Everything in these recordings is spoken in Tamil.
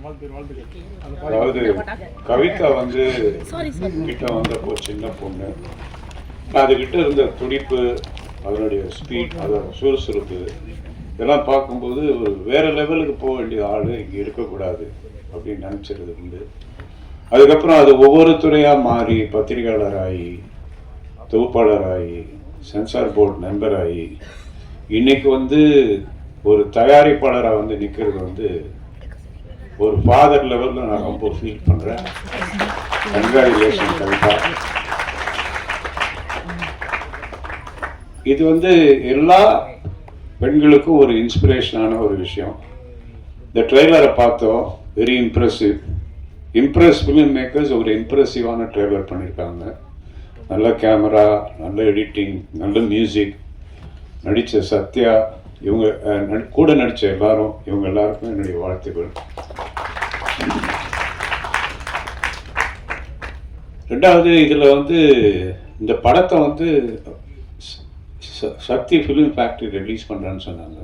அதாவது கவிதா வந்து கிட்ட வந்தப்போ சின்ன பொண்ணு, அதுகிட்ட இருந்த துடிப்பு, அதனுடைய ஸ்பீட், அதோட சுறுசுறுப்பு இதெல்லாம் பார்க்கும்போது ஒரு வேற லெவலுக்கு போக வேண்டிய ஆள் இங்கே இருக்கக்கூடாது அப்படின்னு நினச்சிருது உண்டு. அதுக்கப்புறம் அது ஒவ்வொரு துறையாக மாறி பத்திரிகையாளராகி, தொகுப்பாளராகி, சென்சார் போர்டு மெம்பராகி, இன்னைக்கு வந்து ஒரு தயாரிப்பாளராக வந்து நிற்கிறது வந்து ஒரு ஃபாதர் லெவலில் நான் ரொம்ப ஃபீல் பண்ணுறேன். கங்க்ராச்சுலேஷன் கவிதா. இது வந்து எல்லா பெண்களுக்கும் ஒரு இன்ஸ்பிரேஷனான ஒரு விஷயம். இந்த ட்ரெய்லரை பார்த்தோம், வெரி இம்ப்ரெஸ் ஃபிலிம் மேக்கர்ஸ் ஒரு இம்ப்ரெசிவான ட்ரெய்லர் பண்ணியிருக்காங்க. நல்ல கேமரா, நல்ல எடிட்டிங், நல்ல மியூசிக், நடித்த சத்யா, இவங்க கூட நடித்த எல்லாரும், இவங்க எல்லாருக்கும் என்னுடைய வாழ்த்துக்கள். ரெண்டாவது, இதில் வந்து இந்த படத்தை வந்து சக்தி ஃபிலிம் ஃபேக்ட்ரி ரிலீஸ் பண்ணுறேன்னு சொன்னாங்க.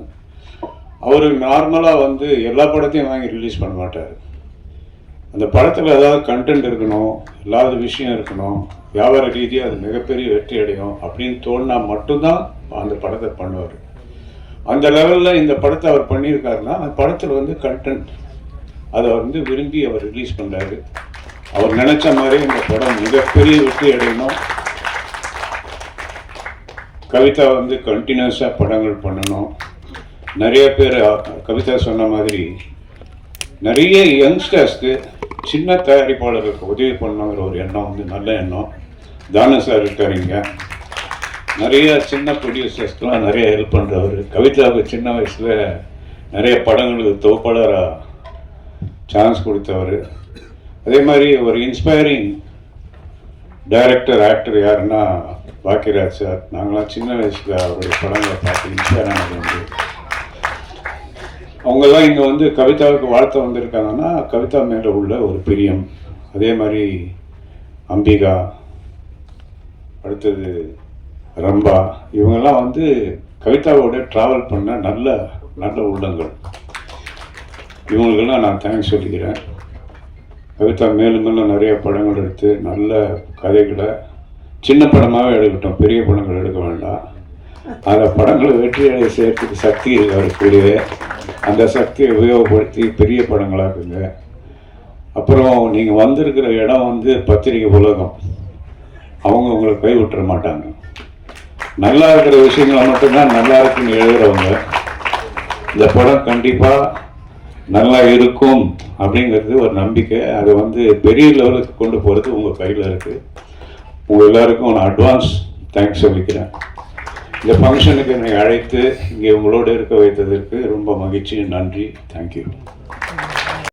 அவர் நார்மலாக வந்து எல்லா படத்தையும் வாங்கி ரிலீஸ் பண்ண மாட்டார். அந்த படத்தில் ஏதாவது கண்டென்ட் இருக்கணும், இல்லாத விஷயம் இருக்கணும், வியாபார ரீதியாக அது மிகப்பெரிய வெற்றி அடையும் அப்படின்னு தோணுனா மட்டும்தான் அந்த படத்தை பண்ணுவார். அந்த லெவலில் இந்த படத்தை அவர் பண்ணியிருக்காருன்னா அந்த படத்தில் வந்து கண்டென்ட் அதை வந்து விரும்பி அவர் ரிலீஸ் பண்ணுறாரு. அவர் நினச்ச மாதிரி இந்த படம் மிகப்பெரிய வெற்றி அடையணும். கவிதா வந்து கண்டினியூஸாக படங்கள் பண்ணணும். நிறைய பேர் கவிதா சொன்ன மாதிரி நிறைய யங்ஸ்டர்ஸ்க்கு, சின்ன தயாரிப்பாளர்களுக்கு உதவி பண்ணணுங்கிற ஒரு எண்ணம் வந்து நல்ல எண்ணம். தானு சார் இருக்காருங்க, நிறைய சின்ன ப்ரொடியூசர்ஸ்க்கெலாம் நிறைய ஹெல்ப் பண்ணுறவர். கவிதாவுக்கு சின்ன வயசில் நிறைய படங்களுக்கு தொகுப்பாளராக சான்ஸ் கொடுத்தவர். அதே மாதிரி ஒரு இன்ஸ்பைரிங் டைரக்டர், ஆக்டர் யாருன்னா பாக்கியராஜ் சார். நாங்களாம் சின்ன வயசில் அவருடைய படங்களை பார்த்து இன்ஸ்பயர் ஆனது உண்டு. அவங்கெல்லாம் இங்கே வந்து கவிதாவுக்கு வாழ்த்த வந்திருக்காங்கன்னா கவிதா மேலே உள்ள ஒரு பிரியம். அதே மாதிரி அம்பிகா, அடுத்தது ரம்பா, இவங்கெல்லாம் வந்து கவிதாவோட ட்ராவல் பண்ண நல்ல நல்ல உள்ளங்கள். இவங்களுக்கெல்லாம் நான் தேங்க்ஸ் சொல்லிக்கிறேன். கவிதா மேலும் மேலும் நிறைய படங்கள் எடுத்து நல்ல கதைகளை, சின்ன படமாகவே எடுக்கட்டும், பெரிய படங்கள் எடுக்க வேண்டாம். அந்த படங்களை வெற்றி அடைய செய்யறதுக்கு சக்தி இருக்கு அவருக்குள்ளேயே. அந்த சக்தியை உபயோகப்படுத்தி பெரிய படங்களாக்குங்க. அப்புறம் நீங்கள் வந்திருக்கிற இடம் வந்து பத்திரிகை உலகம், அவங்க உங்களை கைவிட்டுற மாட்டாங்க. நல்லா இருக்கிற விஷயங்களை மட்டும்தான் நல்லா இருக்குன்னு எழுதுறவங்க. இந்த படம் கண்டிப்பாக நல்லா இருக்கும் அப்படிங்கிறது ஒரு நம்பிக்கை. அதை வந்து பெரிய லெவலுக்கு கொண்டு போகிறது உங்கள் கையில் இருக்குது. உங்கள் எல்லாருக்கும் நான் அட்வான்ஸ் தேங்க்ஸ் சொல்லிக்கிறேன். இந்த ஃபங்க்ஷனுக்கு என்னை அழைத்து இங்கே உங்களோடு இருக்க வைத்ததற்கு ரொம்ப மகிழ்ச்சி, நன்றி, தேங்க்யூ.